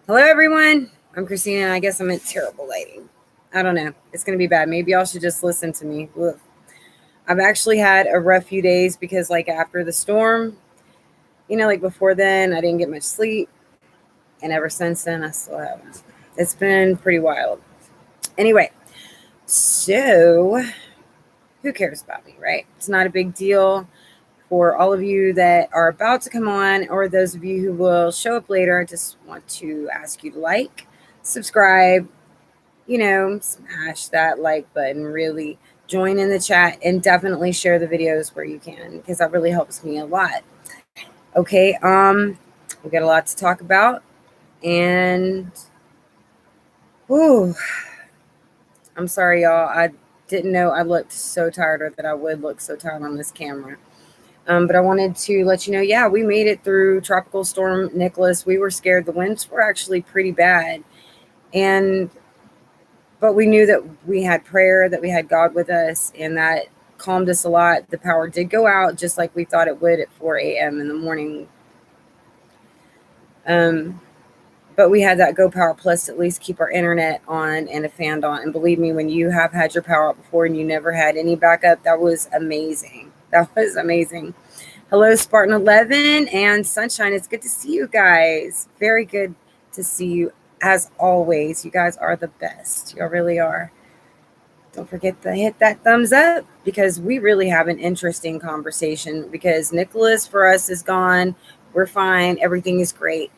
Hello, everyone. I'm Christina, and I guess I'm in terrible lighting. I don't know. It's going to be bad. Maybe y'all should just listen to me. Ugh. I've actually had a rough few days because, after the storm, like before then, I didn't get much sleep. And ever since then, I still haven't. It's been pretty wild. Anyway, so who cares about me, right? It's not a big deal. For all of you that are about to come on, or those of you who will show up later, I just want to ask you to subscribe, smash that like button, really join in the chat, and definitely share the videos where you can, because that really helps me a lot. Okay, we got a lot to talk about, and whew, I'm sorry, y'all. I didn't know I looked so tired, or that I would look so tired on this camera. But I wanted to let you know, yeah, we made it through Tropical Storm Nicholas. We were scared. The winds were actually pretty bad. But we knew that we had prayer, that we had God with us, and that calmed us a lot. The power did go out just like we thought it would at 4 a.m. in the morning. But we had that Go Power Plus to at least keep our internet on and a fan on. And believe me, when you have had your power out before and you never had any backup, that was amazing. That was amazing. Hello, Spartan 11 and Sunshine. It's good to see you guys. Very good to see you as always. You guys are the best. You really are. Don't forget to hit that thumbs up, because we really have an interesting conversation, because Nicholas for us is gone. We're fine. Everything is great.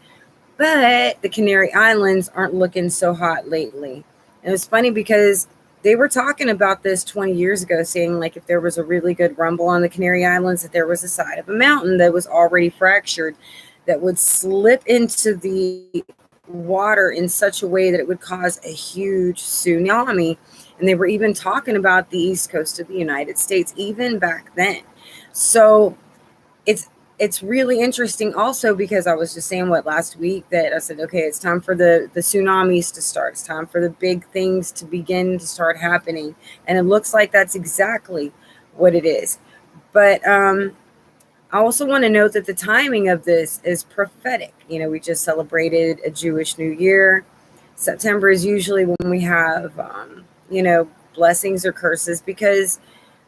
But the Canary Islands aren't looking so hot lately. And it was funny because they were talking about this 20 years ago, saying if there was a really good rumble on the Canary Islands, that there was a side of a mountain that was already fractured that would slip into the water in such a way that it would cause a huge tsunami. And they were even talking about the east coast of the United States even back then. So it's really interesting also, because I was just saying last week, that I said, okay, it's time for the tsunamis to start. It's time for the big things to begin to start happening. And it looks like that's exactly what it is. But I also want to note that the timing of this is prophetic. We just celebrated a Jewish New Year. September is usually when we have, blessings or curses, because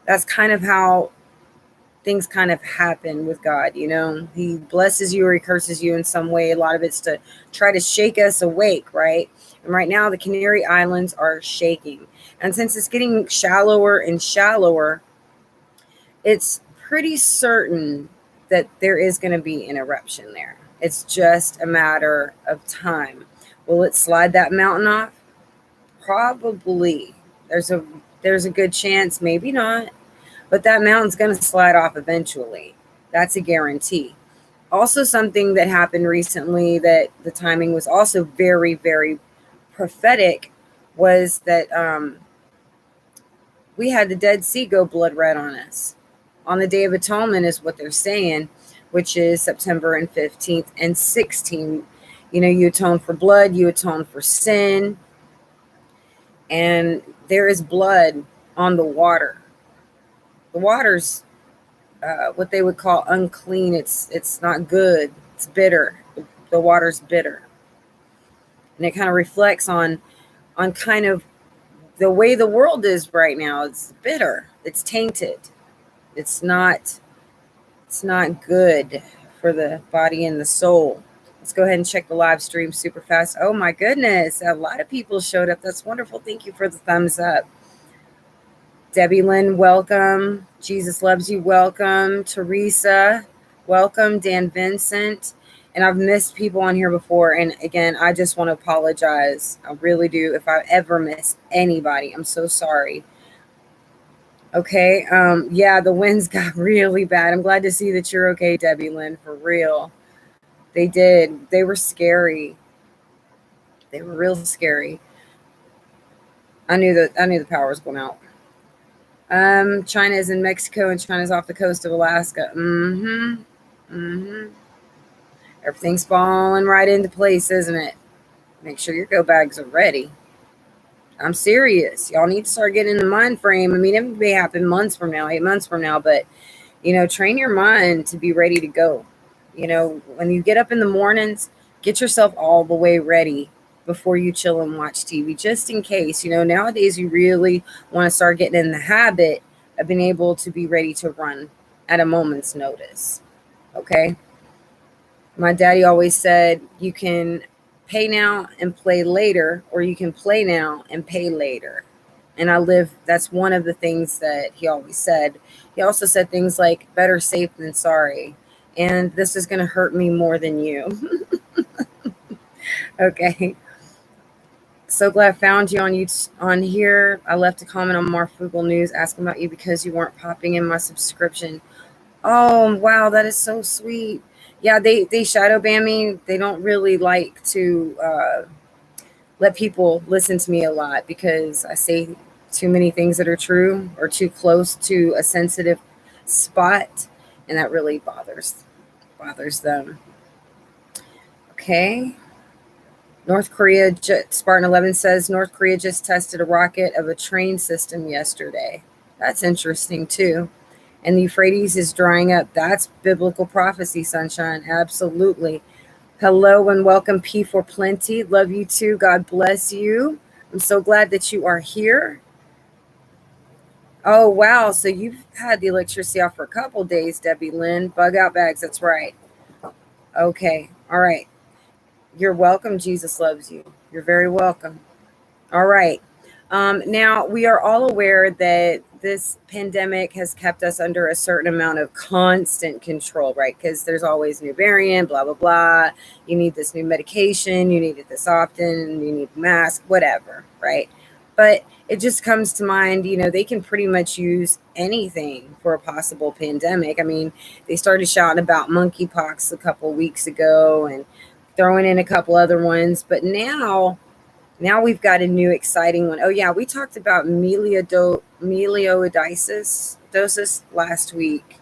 that's kind of how things kind of happen with God. He blesses you or he curses you in some way. A lot of it's to try to shake us awake, right? And right now the Canary Islands are shaking. And since it's getting shallower and shallower, it's pretty certain that there is going to be an eruption there. It's just a matter of time. Will it slide that mountain off? Probably. There's a good chance, maybe not. But that mountain's going to slide off eventually. That's a guarantee. Also, something that happened recently that the timing was also very, very prophetic was that we had the Dead Sea go blood red on us. On the Day of Atonement is what they're saying, which is September and 15th and 16th. You atone for blood, you atone for sin, and there is blood on the water. The water's what they would call unclean. It's not good. It's bitter. The water's bitter, and it kind of reflects on kind of the way the world is right now. It's bitter. It's tainted. It's not good for the body and the soul. Let's go ahead and check the live stream super fast. Oh my goodness, a lot of people showed up. That's wonderful. Thank you for the thumbs up. Debbie Lynn, welcome. Jesus Loves You, welcome. Teresa, welcome. Dan Vincent. And I've missed people on here before. And again, I just want to apologize. I really do. If I ever miss anybody, I'm so sorry. Okay. Yeah, the winds got really bad. I'm glad to see that you're okay, Debbie Lynn, for real. They did. They were scary. They were real scary. I knew the power was going out. China is in Mexico, and China's off the coast of Alaska. Everything's falling right into place, isn't it? Make sure your go bags are ready. I'm serious. Y'all need to start getting in the mind frame. I mean, it may happen months from now, 8 months from now, but train your mind to be ready to go. When you get up in the mornings, Get yourself all the way ready before you chill and watch TV, just in case. Nowadays you really want to start getting in the habit of being able to be ready to run at a moment's notice. Okay. My daddy always said you can pay now and play later, or you can play now and pay later. And that's one of the things that he always said. He also said things like better safe than sorry. And this is going to hurt me more than you. Okay. So glad I found you on here. I left a comment on More Frugal News asking about you because you weren't popping in my subscription. Oh, wow, that is so sweet. Yeah, they shadow ban me. They don't really like to let people listen to me a lot because I say too many things that are true or too close to a sensitive spot, and that really bothers them. Okay. North Korea, Spartan 11 says North Korea just tested a rocket of a train system yesterday. That's interesting too. And the Euphrates is drying up. That's biblical prophecy, sunshine. Absolutely. Hello and welcome, P for Plenty. Love you too. God bless you. I'm so glad that you are here. Oh, wow. So you've had the electricity off for a couple days, Debbie Lynn. Bug out bags. That's right. Okay. All right. You're welcome. Jesus loves you. You're very welcome. All right. Now, we are all aware that this pandemic has kept us under a certain amount of constant control, right? Because there's always a new variant, blah, blah, blah. You need this new medication. You need it this often. You need a mask, whatever, right? But it just comes to mind, they can pretty much use anything for a possible pandemic. I mean, they started shouting about monkeypox a couple weeks ago and throwing in a couple other ones. But now we've got a new exciting one. Oh, yeah, we talked about melioidosis last week.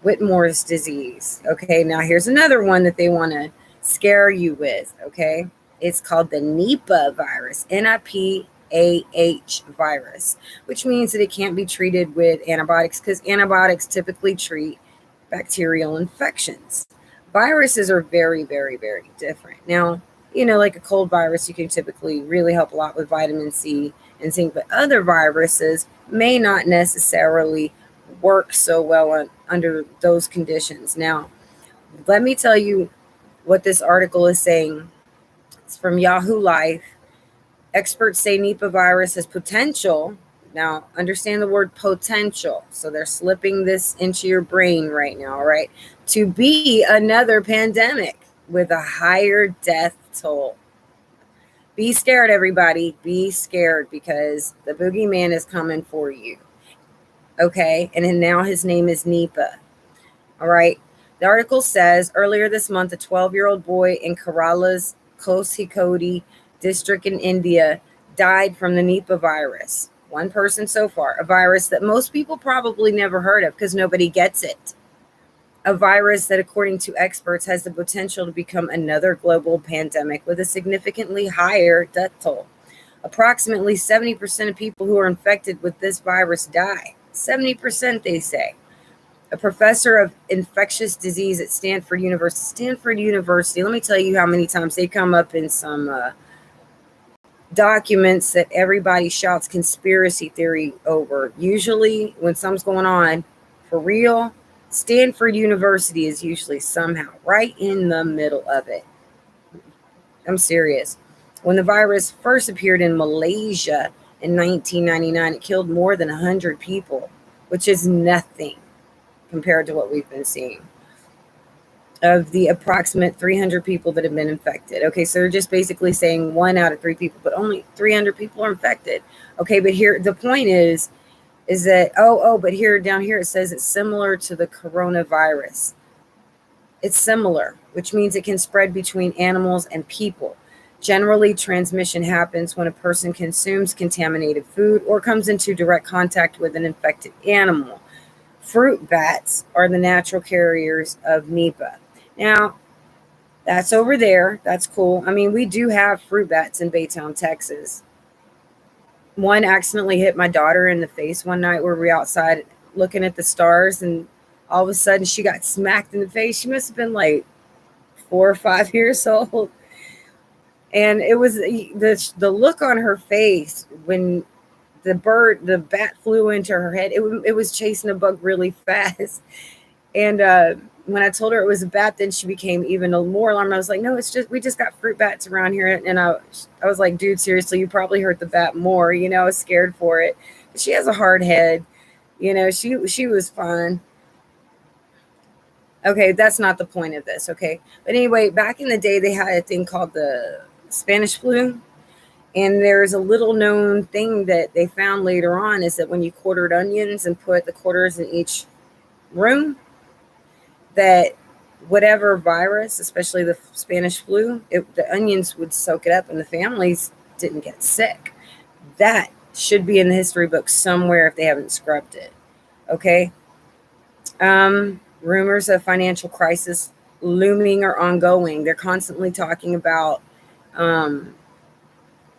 Whitmore's disease. Okay, now here's another one that they want to scare you with, okay? It's called the Nipah virus, NIPAH virus, which means that it can't be treated with antibiotics because antibiotics typically treat bacterial infections. Viruses are very, very, very different. Now, like a cold virus, you can typically really help a lot with vitamin C and zinc, but other viruses may not necessarily work so well under those conditions. Now, let me tell you what this article is saying. It's from Yahoo Life. Experts say Nipah virus has potential. Now, understand the word potential. So they're slipping this into your brain right now, right? To be another pandemic with a higher death toll. Be scared, everybody. Be scared because the boogeyman is coming for you. Okay? And then now his name is Nipah. All right? The article says, earlier this month, a 12-year-old boy in Kerala's Kozhikode district in India died from the Nipah virus. One person so far. A virus that most people probably never heard of because nobody gets it. A virus that, according to experts, has the potential to become another global pandemic with a significantly higher death toll. Approximately 70% of people who are infected with this virus die. 70%, they say. A professor of infectious disease at Stanford University, let me tell you how many times they come up in some documents that everybody shouts conspiracy theory over. Usually when something's going on for real, Stanford University is usually somehow right in the middle of it. I'm serious. When the virus first appeared in Malaysia in 1999, it killed more than 100 people, which is nothing compared to what we've been seeing. Of the approximate 300 people that have been infected. Okay, so they're just basically saying 1 out of 3 people, but only 300 people are infected. Okay, but here, the point is that, but here, down here, it says it's similar to the coronavirus. It's similar, which means it can spread between animals and people. Generally, transmission happens when a person consumes contaminated food or comes into direct contact with an infected animal. Fruit bats are the natural carriers of Nipah. Now, that's over there. That's cool. I mean, we do have fruit bats in Baytown, Texas. One accidentally hit my daughter in the face one night where we were outside looking at the stars, and all of a sudden she got smacked in the face. She must have been like 4 or 5 years old. And it was the look on her face when the bat flew into her head. It was chasing a bug really fast. And when I told her it was a bat, then she became even more alarmed. I was like, no, it's just, we just got fruit bats around here. And I was like, dude, seriously, you probably hurt the bat more. I was scared for it. She has a hard head. She was fine. Okay, that's not the point of this. Okay. But anyway, back in the day, they had a thing called the Spanish flu. And there's a little known thing that they found later on is that when you quartered onions and put the quarters in each room, that whatever virus, especially the Spanish flu, the onions would soak it up and the families didn't get sick. That should be in the history book somewhere if they haven't scrubbed it. Okay. Rumors of financial crisis looming or ongoing. They're constantly talking about, I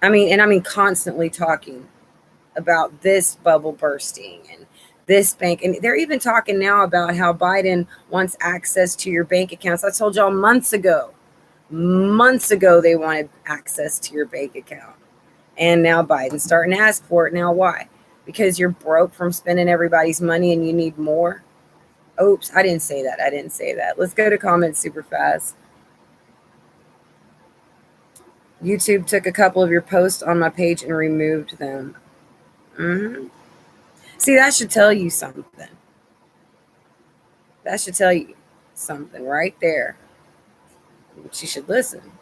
mean constantly talking about this bubble bursting and this bank. And they're even talking now about how Biden wants access to your bank accounts. I told y'all months ago they wanted access to your bank account. And now Biden's starting to ask for it. Now why? Because you're broke from spending everybody's money and you need more. Oops, I didn't say that. Let's go to comments super fast. YouTube took a couple of your posts on my page and removed them. See, that should tell you something. That should tell you something right there. She should listen.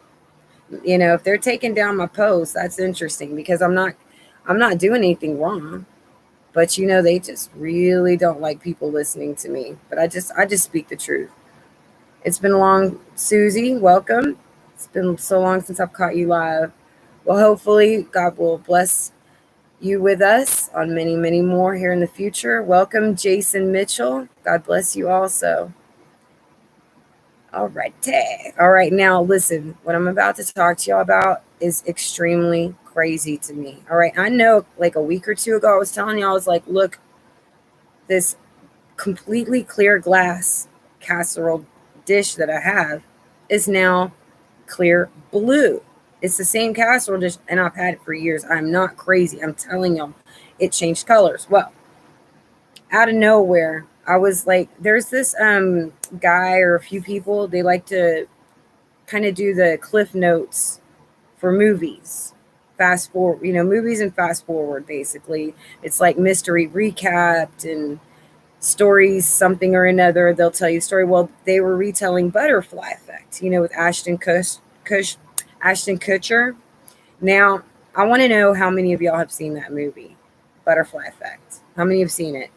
If they're taking down my posts, that's interesting because I'm not doing anything wrong. But they just really don't like people listening to me. But I just speak the truth. It's been long, Susie. Welcome. It's been so long since I've caught you live. Well, hopefully God will bless you with us on many, many more here in the future. Welcome, Jason Mitchell. God bless you also. All right. All right. Now, listen, what I'm about to talk to y'all about is extremely crazy to me. All right. I know like a week or two ago, I was telling y'all, I was like, look, this completely clear glass casserole dish that I have is now clear blue. It's the same casserole dish, and I've had it for years. I'm not crazy. I'm telling y'all, it changed colors. Well, out of nowhere, I was like, there's this guy or a few people, they like to kind of do the cliff notes for movies. Fast forward, movies and fast forward, basically. It's like mystery recapped and stories, something or another. They'll tell you a story. Well, they were retelling Butterfly Effect, with Ashton Kutcher. Now, I want to know how many of y'all have seen that movie, Butterfly Effect. How many have seen it?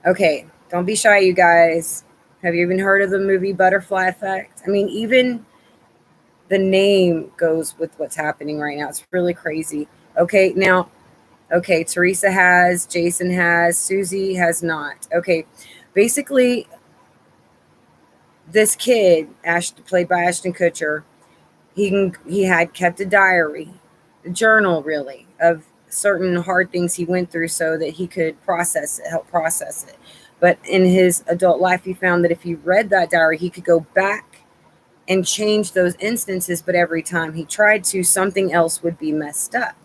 Okay, don't be shy, you guys. Have you even heard of the movie Butterfly Effect? I mean, even the name goes with what's happening right now. It's really crazy. Okay, now, Teresa has, Jason has, Susie has not. Okay, basically, this kid, played by Ashton Kutcher, he had kept a diary, a journal really, of certain hard things he went through so that he could help process it. But in his adult life, he found that if he read that diary, he could go back and change those instances. But every time he tried to, something else would be messed up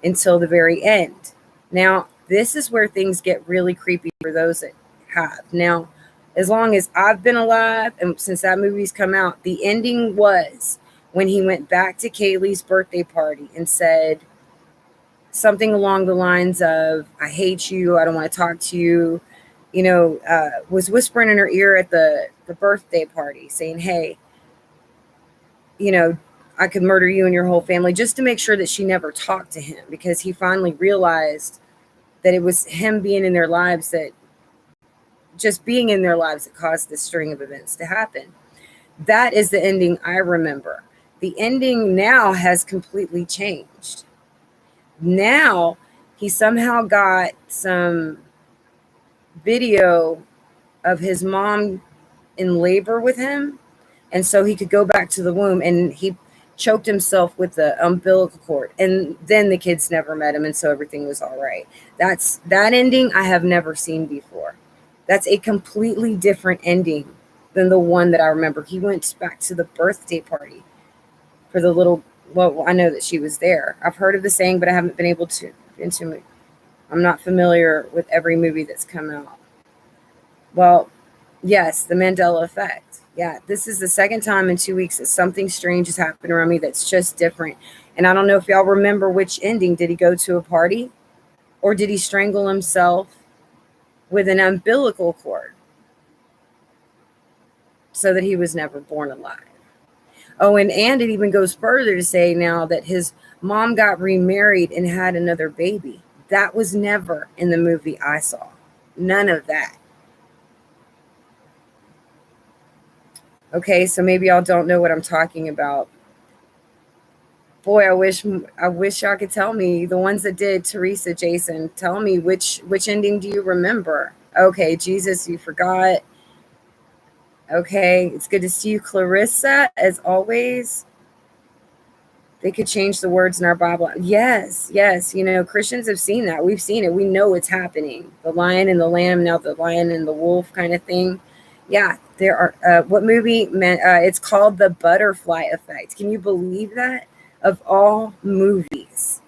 until the very end. Now, this is where things get really creepy for those that have. Now, as long as I've been alive and since that movie's come out, the ending was when he went back to Kaylee's birthday party and said something along the lines of, I hate you, I don't want to talk to you, was whispering in her ear at the birthday party saying, hey, I could murder you and your whole family, just to make sure that she never talked to him, because he finally realized that it was him being in their lives, that caused this string of events to happen. That is the ending I remember. The ending now has completely changed. Now he somehow got some video of his mom in labor with him, and so he could go back to the womb, and he choked himself with the umbilical cord, and then the kids never met him, and so everything was all right. That ending I have never seen before. That's a completely different ending than the one that I remember. He went back to the birthday party for the little. Well, I know that she was there. I've heard of the saying, but I haven't been able to into it. I'm not familiar with every movie that's come out. Well, yes, the Mandela effect. Yeah, this is the second time in 2 weeks that something strange has happened around me that's just different. And I don't know if y'all remember which ending. Did he go to a party or did he strangle himself with an umbilical cord so that he was never born alive? Oh, and it even goes further to say now that his mom got remarried and had another baby. That was never in the movie I saw. None of that. Okay, so maybe y'all don't know what I'm talking about. Boy, I wish y'all could tell me. The ones that did, Teresa, Jason, tell me which ending do you remember? Okay, Jesus, you forgot. Okay, it's good to see you, Clarissa, as always. They could change the words in our Bible. Yes, yes. Christians have seen that. We've seen it. We know it's happening. The lion and the lamb, now the lion and the wolf kind of thing. Yeah, there are. What movie? It's called The Butterfly Effect. Can you believe that? Of all movies,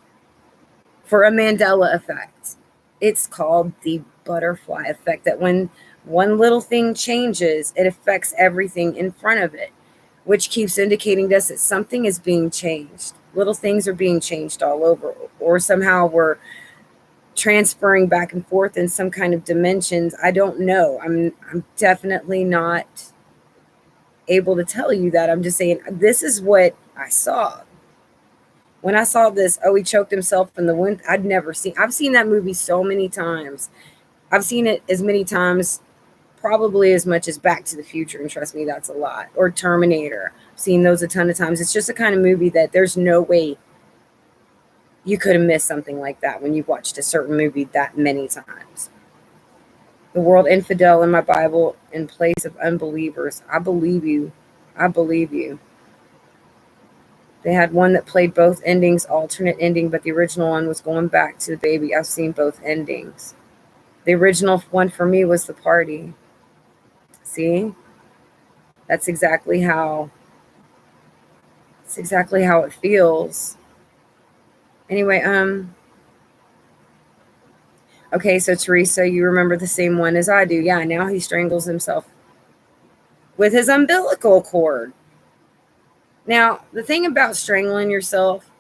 for a Mandela effect, it's called The Butterfly Effect. That when one little thing changes, it affects everything in front of it, which keeps indicating to us that something is being changed. Little things are being changed all over, or somehow we're transferring back and forth in some kind of dimensions. I don't know. I'm definitely not able to tell you that. I'm just saying this is what I saw. When I saw this, oh, he choked himself in the wind. I've seen that movie so many times. I've seen it as many times, probably as much as Back to the Future, and trust me, that's a lot. Or Terminator. I've seen those a ton of times. It's just the kind of movie that there's no way you could have missed something like that when you've watched a certain movie that many times. The word infidel in my Bible in place of unbelievers. I believe you. I believe you. They had one that played both endings, alternate ending, but the original one was going back to the baby. I've seen both endings. The original one for me was the party. See? That's exactly how it feels. Anyway, okay, so Teresa, you remember the same one as I do. Yeah, now he strangles himself with his umbilical cord. Now, the thing about strangling yourself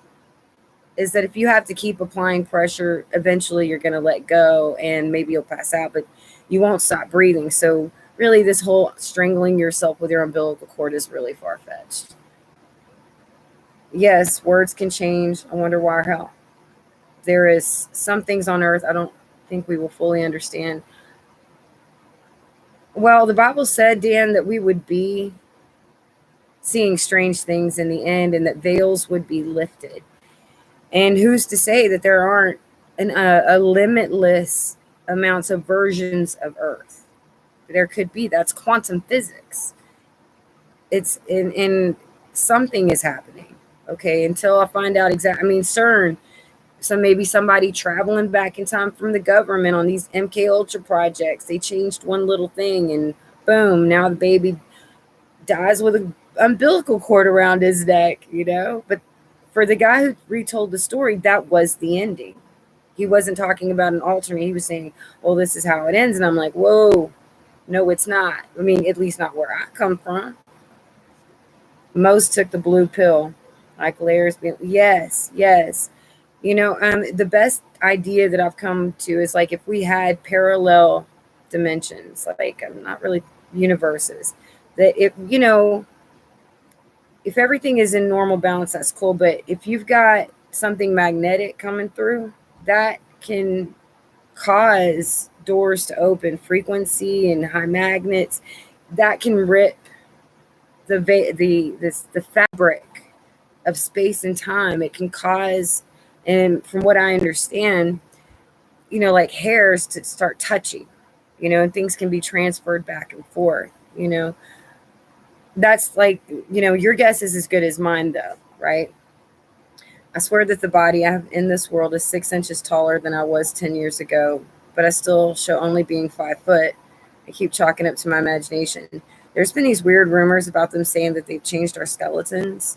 is that if you have to keep applying pressure, eventually you're going to let go and maybe you'll pass out, but you won't stop breathing. So really, this whole strangling yourself with your umbilical cord is really far-fetched. Yes, words can change. I wonder why or how. There is some things on earth I don't think we will fully understand. Well, the Bible said, Dan, that we would be seeing strange things in the end and that veils would be lifted. And who's to say that there aren't a limitless amounts of versions of Earth? There could be. That's quantum physics. It's in something is happening. Okay, until I find out exactly. I mean, CERN. So maybe somebody traveling back in time from the government on these MK Ultra projects. They changed one little thing, and boom! Now the baby dies with an umbilical cord around his neck. But for the guy who retold the story, that was the ending. He wasn't talking about an alternate. He was saying, well, this is how it ends. And I'm like, whoa, no, it's not. I mean, at least not where I come from. Most took the blue pill, like layers. Yes, yes. The best idea that I've come to is like if we had parallel dimensions, like not really universes, that if everything is in normal balance, that's cool. But if you've got something magnetic coming through, that can cause doors to open, frequency and high magnets, that can rip the fabric of space and time. It can cause, and from what I understand, like hairs to start touching, and things can be transferred back and forth. That's like, your guess is as good as mine, though, right? I swear that the body I have in this world is 6 inches taller than I was 10 years ago, but I still show only being 5 foot. I keep chalking up to my imagination. There's been these weird rumors about them saying that they've changed our skeletons.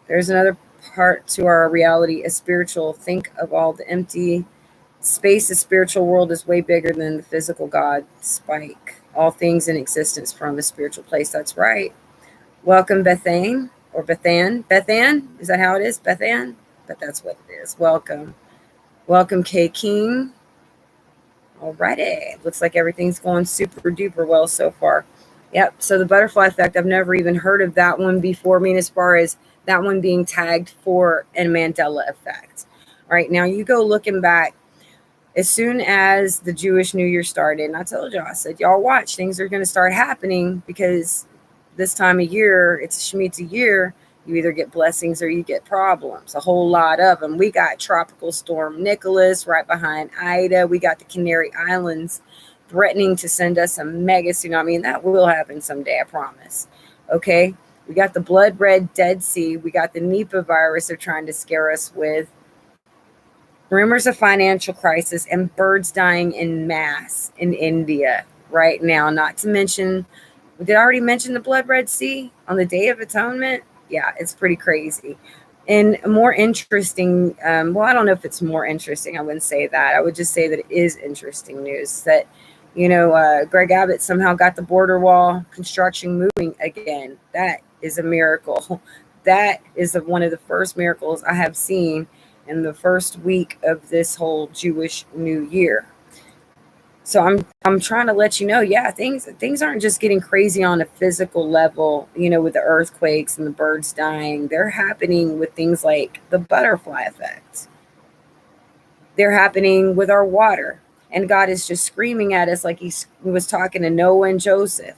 There's another part to our reality, a spiritual. Think of all the empty space. The spiritual world is way bigger than the physical God. Spike. All things in existence from a spiritual place. That's right. Welcome, Bethan or Bethan. Bethan? Is that how it is? Bethan? But that's what it is. Welcome. Welcome, K King. Alrighty. Looks like everything's going super duper well so far. Yep. So the butterfly effect, I've never even heard of that one before. I mean, as far as that one being tagged for a Mandela effect. All right. Now you go looking back as soon as the Jewish New Year started, and I told y'all, I said, y'all watch, things are going to start happening because this time of year, it's a Shemitah year. You either get blessings or you get problems, a whole lot of them. We got Tropical Storm Nicholas right behind Ida. We got the Canary Islands threatening to send us a mega tsunami, and that will happen someday, I promise. Okay? We got the blood red Dead Sea. We got the Nipah virus they're trying to scare us with. Rumors of financial crisis and birds dying in mass in India right now. Not to mention, did I already mention the blood red sea on the Day of Atonement? Yeah, it's pretty crazy. And more interesting, well, I don't know if it's more interesting. I wouldn't say that. I would just say that it is interesting news that, Greg Abbott somehow got the border wall construction moving again. That is a miracle. That is one of the first miracles I have seen in the first week of this whole Jewish New Year. So I'm trying to let you know, yeah, things aren't just getting crazy on a physical level, with the earthquakes and the birds dying. They're happening with things like the butterfly effect. They're happening with our water. And God is just screaming at us like he was talking to Noah and Joseph.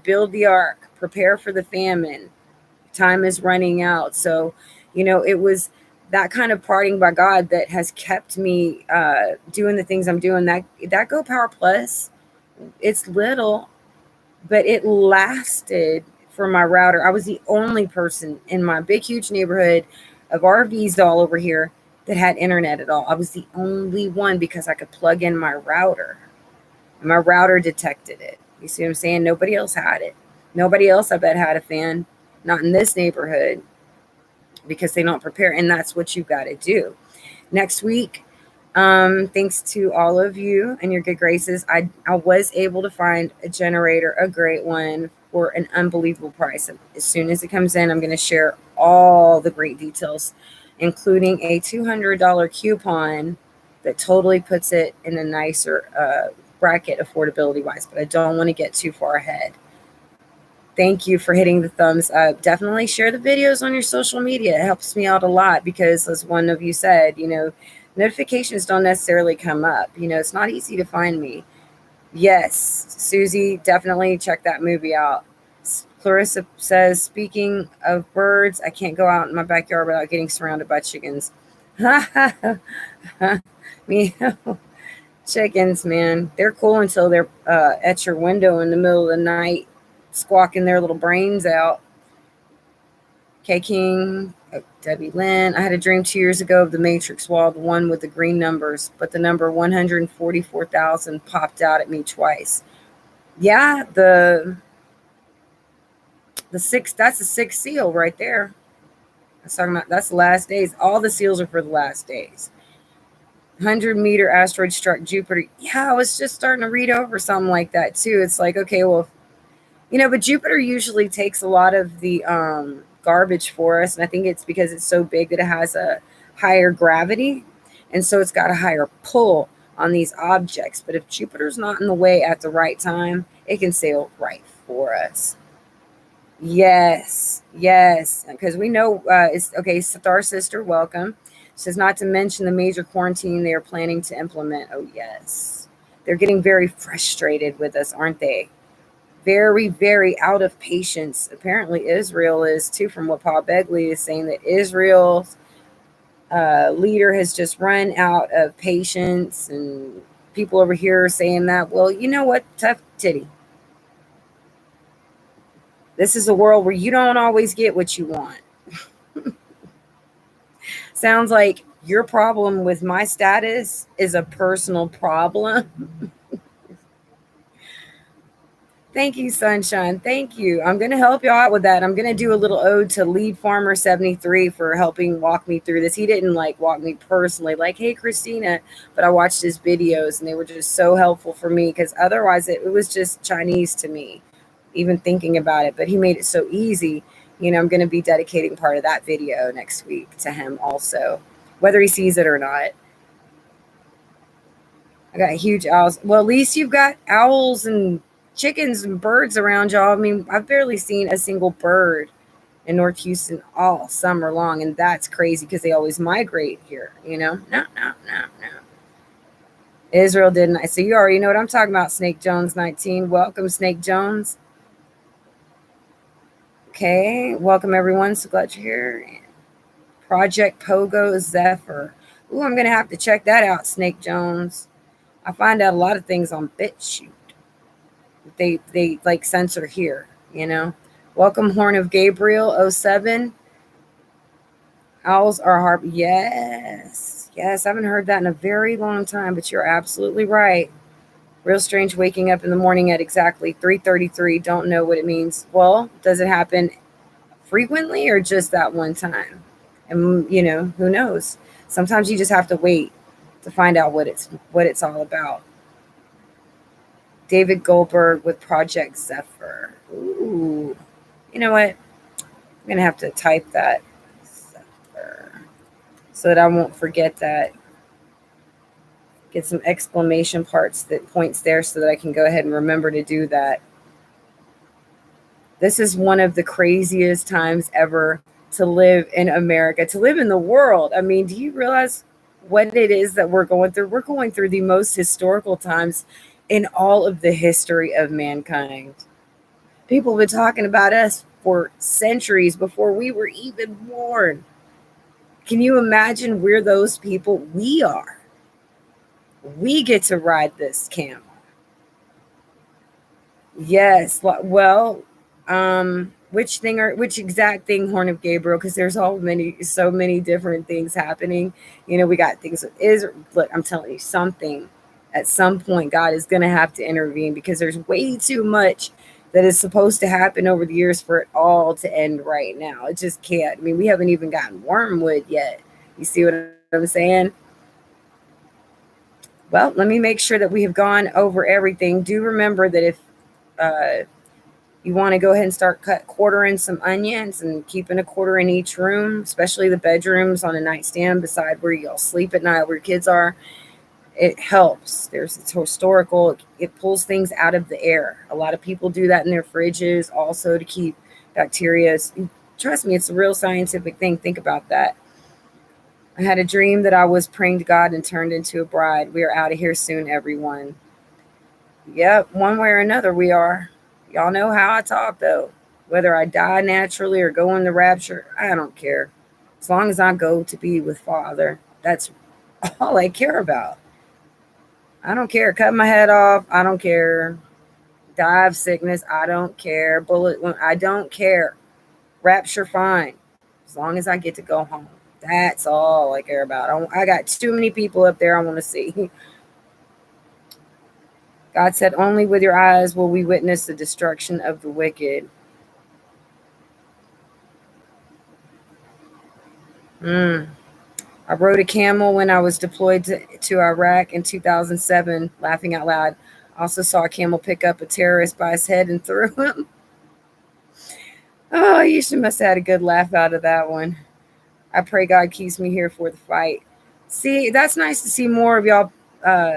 Build the ark, prepare for the famine. Time is running out. So, it was that kind of parting by God that has kept me doing the things I'm doing. That Go Power Plus, it's little, but it lasted for my router. I was the only person in my big, huge neighborhood of RVs all over here that had internet at all. I was the only one because I could plug in my router. And my router detected it. You see what I'm saying? Nobody else had it. Nobody else, I bet, had a fan. Not in this neighborhood because they don't prepare. And that's what you've got to do. Next week, thanks to all of you and your good graces, I was able to find a generator, a great one, for an unbelievable price. As soon as it comes in, I'm going to share all the great details, including a $200 coupon that totally puts it in a nicer bracket affordability wise, but I don't want to get too far ahead. Thank you for hitting the thumbs up. Definitely share the videos on your social media. It helps me out a lot because, as one of you said, notifications don't necessarily come up. It's not easy to find me. Yes, Susie, definitely check that movie out. Clarissa says, speaking of birds, I can't go out in my backyard without getting surrounded by chickens. Me, chickens, man. They're cool until they're at your window in the middle of the night, squawking their little brains out. K King, Debbie Lynn. I had a dream 2 years ago of the Matrix wall, the one with the green numbers, but the number 144,000 popped out at me twice. Yeah, the sixth, that's the sixth seal right there. I was talking about, that's the last days. All the seals are for the last days. 100-meter asteroid struck Jupiter. Yeah, I was just starting to read over something like that too. It's like, okay, well, but Jupiter usually takes a lot of the garbage for us. And I think it's because it's so big that it has a higher gravity. And so it's got a higher pull on these objects. But if Jupiter's not in the way at the right time, it can sail right for us. Yes. Because we know it's okay. Star Sister, welcome. Says not to mention the major quarantine they are planning to implement. Oh, yes. They're getting very frustrated with us, aren't they? Very, very out of patience. Apparently, Israel is too, from what Paul Begley is saying, that Israel's leader has just run out of patience. And people over here are saying that, well, you know what? Tough titty. This is a world where you don't always get what you want. Sounds like your problem with my status is a personal problem. Thank you, Sunshine. Thank you. I'm going to help you out with that. I'm going to do a little ode to Lead Farmer 73 for helping walk me through this. He didn't like walk me personally, like, hey, Christina, but I watched his videos and they were just so helpful for me because otherwise it was just Chinese to me, even thinking about it. But he made it so easy. I'm going to be dedicating part of that video next week to him also, whether he sees it or not. I got huge owls. Well, at least you've got owls and chickens and birds around y'all. I mean, I've barely seen a single bird in North Houston all summer long, and that's crazy because they always migrate here. No, no, no, no. Israel didn't. So you already know what I'm talking about. Snake Jones 19. Welcome, Snake Jones. Okay, welcome everyone. So glad you're here. Project Pogo Zephyr. Ooh, I'm gonna have to check that out, Snake Jones. I find out a lot of things on BitChute. They like censor here. Welcome, Horn of Gabriel 07. Owls are harp. Yes. Yes, I haven't heard that in a very long time, but you're absolutely right. Real strange waking up in the morning at exactly 3:33. Don't know what it means. Well, does it happen frequently or just that one time? And who knows? Sometimes you just have to wait to find out what it's all about. David Goldberg with Project Zephyr. Ooh. You know what? I'm going to have to type that Zephyr so that I won't forget that. Get some exclamation points there so that I can go ahead and remember to do that. This is one of the craziest times ever to live in America, to live in the world. I mean, do you realize what it is that we're going through? We're going through the most historical times in all of the history of mankind. People have been talking about us for centuries before we were even born. Can you imagine we're those people? We are. We get to ride this camel. Yes. Well, which exact thing, Horn of Gabriel? Because there's so many different things happening. We got things with Israel. Look, I'm telling you something. At some point, God is going to have to intervene because there's way too much that is supposed to happen over the years for it all to end right now. It just can't. I mean, we haven't even gotten wormwood yet. You see what I'm saying? Well, let me make sure that we have gone over everything. Do remember that if you want to go ahead and start quartering some onions and keeping a quarter in each room, especially the bedrooms on a nightstand beside where you'll sleep at night, where your kids are. It helps. It's historical. It pulls things out of the air. A lot of people do that in their fridges also to keep bacteria. Trust me, it's a real scientific thing. Think about that. I had a dream that I was praying to God and turned into a bride. We are out of here soon, everyone. Yep, one way or another we are. Y'all know how I talk, though. Whether I die naturally or go in the rapture, I don't care. As long as I go to be with Father, that's all I care about. I don't care. Cut my head off. I don't care. Die of sickness. I don't care. Bullet. I don't care. Rapture, fine. As long as I get to go home. That's all I care about. I got too many people up there I want to see. God said, only with your eyes will we witness the destruction of the wicked. I rode a camel when I was deployed to Iraq in 2007, laughing out loud. I also saw a camel pick up a terrorist by his head and threw him. Oh, you must have had a good laugh out of that one. I pray God keeps me here for the fight. See, that's nice to see more of y'all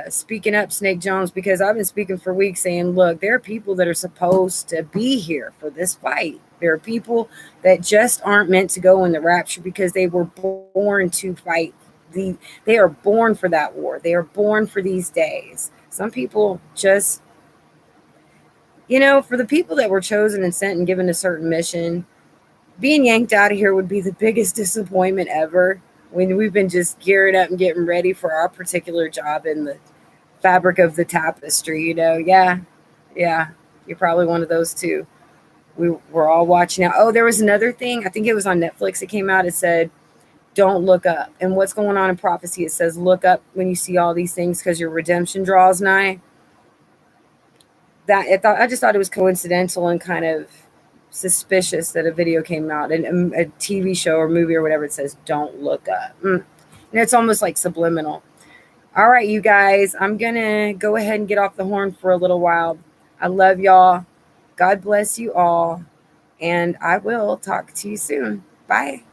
speaking up, Snake Jones, because I've been speaking for weeks saying, look, there are people that are supposed to be here for this fight. There are people that just aren't meant to go in the rapture because they were born to fight. They are born for that war. They are born for these days. Some people just, for the people that were chosen and sent and given a certain mission, being yanked out of here would be the biggest disappointment ever when we've been just gearing up and getting ready for our particular job in the fabric of the tapestry. Yeah, you're probably one of those too. We're all watching out. Oh, there was another thing. I think it was on Netflix. It came out. It said, don't look up. And what's going on in prophecy? It says, look up when you see all these things because your redemption draws nigh. I just thought it was coincidental and kind of suspicious that a video came out and a TV show or movie or whatever, it says don't look up. And it's almost like subliminal. All right, you guys, I'm gonna go ahead and get off the horn for a little while. I love y'all. God bless you all, and I will talk to you soon. Bye.